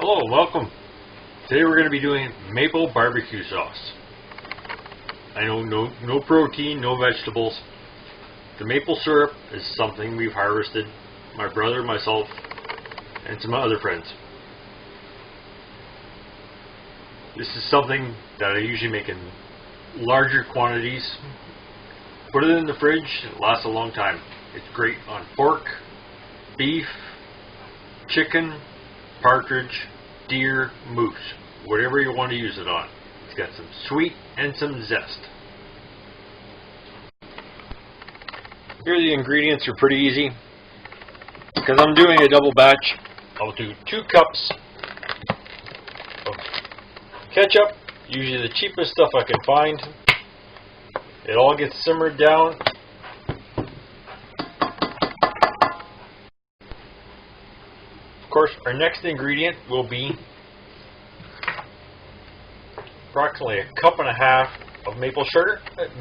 Hello, welcome. Today we're going to be doing maple barbecue sauce. I know no protein, no vegetables. The maple syrup is something we've harvested, my brother, myself, and some other friends. This is something that I usually make in larger quantities. Put it in the fridge, it lasts a long time. It's great on pork, beef, chicken, partridge, deer, moose, whatever you want to use it on. It's got some sweet and some zest. Here the ingredients are pretty easy. Because I'm doing a double batch, I'll do 2 cups of ketchup, usually the cheapest stuff I can find. It all gets simmered down. Of course, our next ingredient will be approximately 1.5 cups of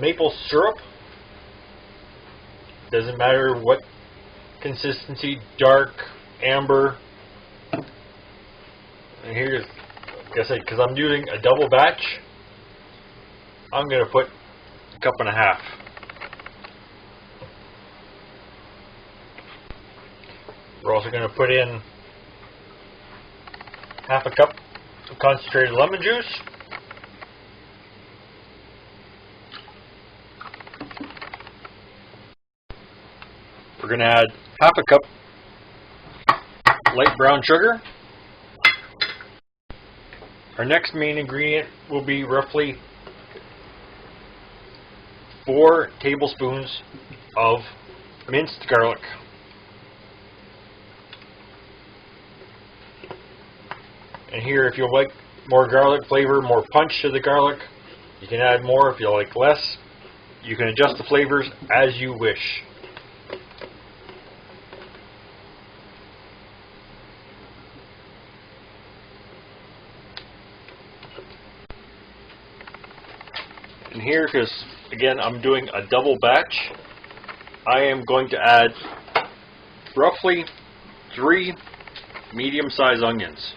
maple syrup. Doesn't matter what consistency, dark, amber. And here's, like I said, because I'm doing a double batch, I'm going to put 1.5 cups. We're also going to put in 1/2 cup of concentrated lemon juice. We're going to add 1/2 cup light brown sugar. Our next main ingredient will be roughly 4 tablespoons of minced garlic. And here, if you like more garlic flavor, more punch to the garlic, you can add more. If you like less, you can adjust the flavors as you wish. And here, because again I'm doing a double batch, I am going to add roughly 3 medium-sized onions.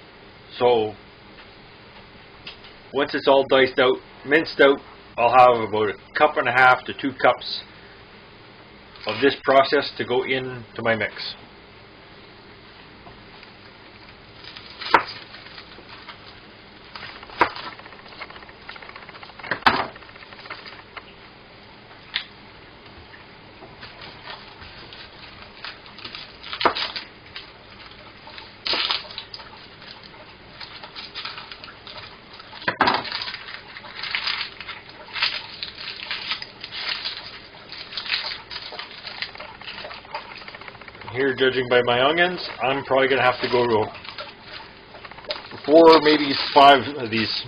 So once it's all diced out, minced out, I'll have about 1.5 cups to 2 cups of this process to go into my mix. Here, judging by my onions, I'm probably going to have to go to 4, maybe 5 of these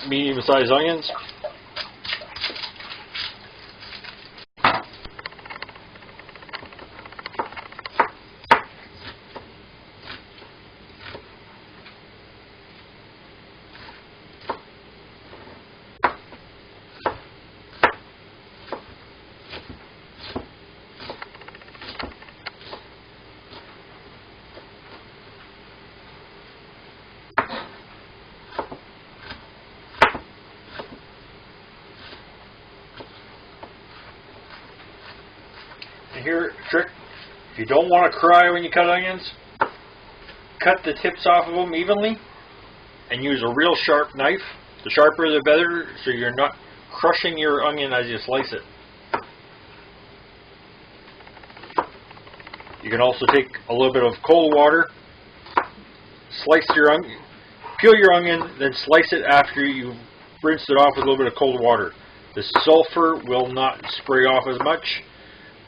medium-sized onions. Here, trick, if you don't want to cry when you cut onions, cut the tips off of them evenly and use a real sharp knife. The sharper the better, so you're not crushing your onion as you slice it. You can also take a little bit of cold water, slice your onion, peel your onion, then slice it after you've rinsed it off with a little bit of cold water. The sulfur will not spray off as much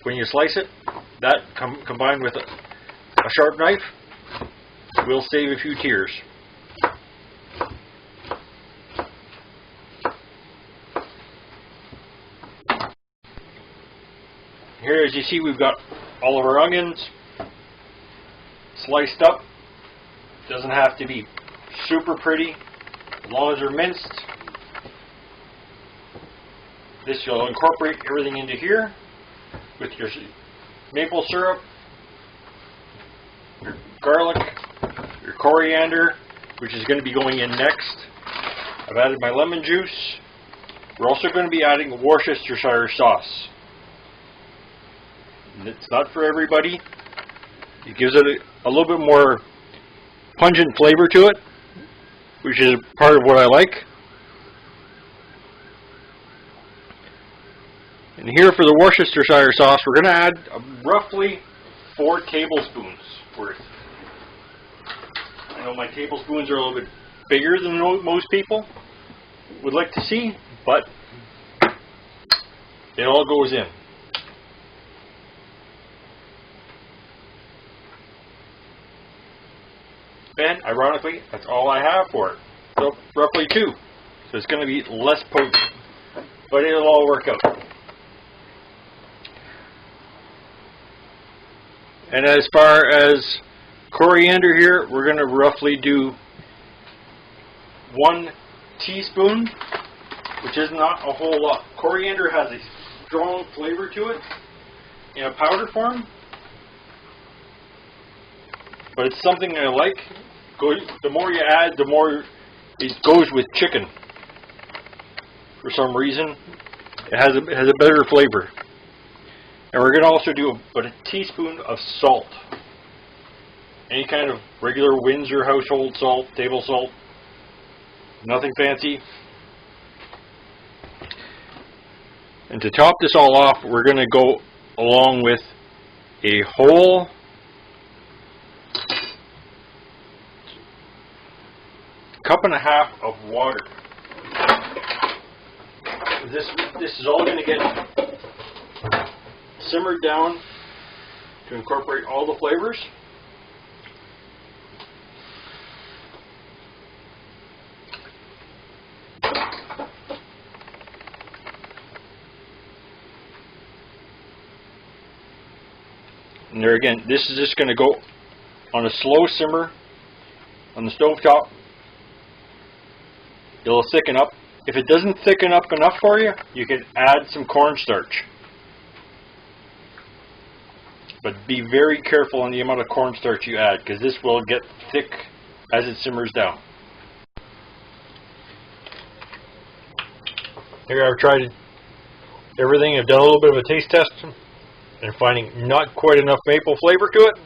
when you slice it. That combined with a sharp knife will save a few tears. Here, as you see, we've got all of our onions sliced up. Doesn't have to be super pretty, as long as they're minced. This will incorporate everything into here with your maple syrup, your garlic, your coriander, which is going to be going in next. I've added my lemon juice. We're also going to be adding Worcestershire sauce. It's not for everybody. It gives it a little bit more pungent flavor to it, which is part of what I like. And here for the Worcestershire sauce, we're going to add roughly 4 tablespoons worth. I know my tablespoons are a little bit bigger than most people would like to see, but it all goes in. And ironically, that's all I have for it. So roughly 2. So it's going to be less potent, but it'll all work out. And as far as coriander here, we're going to roughly do 1 teaspoon, which is not a whole lot. Coriander has a strong flavor to it in a powder form, but it's something I like. The more you add, the more it goes with chicken. For some reason, it has a better flavor. And we're going to also do about a teaspoon of salt. Any kind of regular Windsor household salt, table salt. Nothing fancy. And to top this all off, we're going to go along with a whole cup and a half of water. This is all going to get simmered down to incorporate all the flavors. And there again, this is just going to go on a slow simmer on the stove top. It'll thicken up. If it doesn't thicken up enough for you, you can add some cornstarch. But be very careful on the amount of cornstarch you add, because this will get thick as it simmers down. Here I've tried everything. I've done a little bit of a taste test and finding not quite enough maple flavor to it,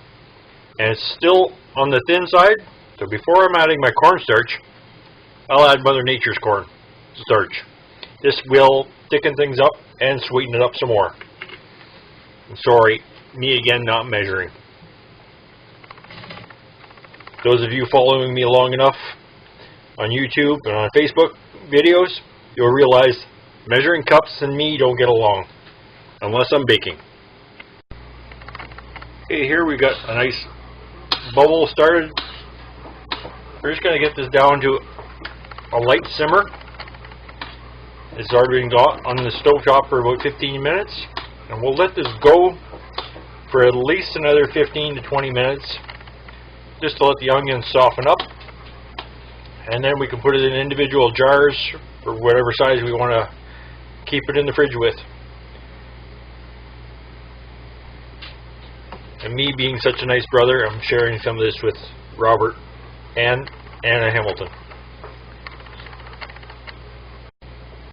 and it's still on the thin side. So before I'm adding my cornstarch, I'll add Mother Nature's corn starch. This will thicken things up and sweeten it up some more. Sorry, me again not measuring. Those of you following me long enough on YouTube and on Facebook videos, you'll realize measuring cups and me don't get along unless I'm baking. Okay, here we got a nice bubble started. We're just going to get this down to a light simmer. It's already been got on the stove top for about 15 minutes, and we'll let this go for at least another 15 to 20 minutes just to let the onions soften up, and then we can put it in individual jars or whatever size we want to keep it in the fridge with. And me being such a nice brother, I'm sharing some of this with Robert and Anna Hamilton.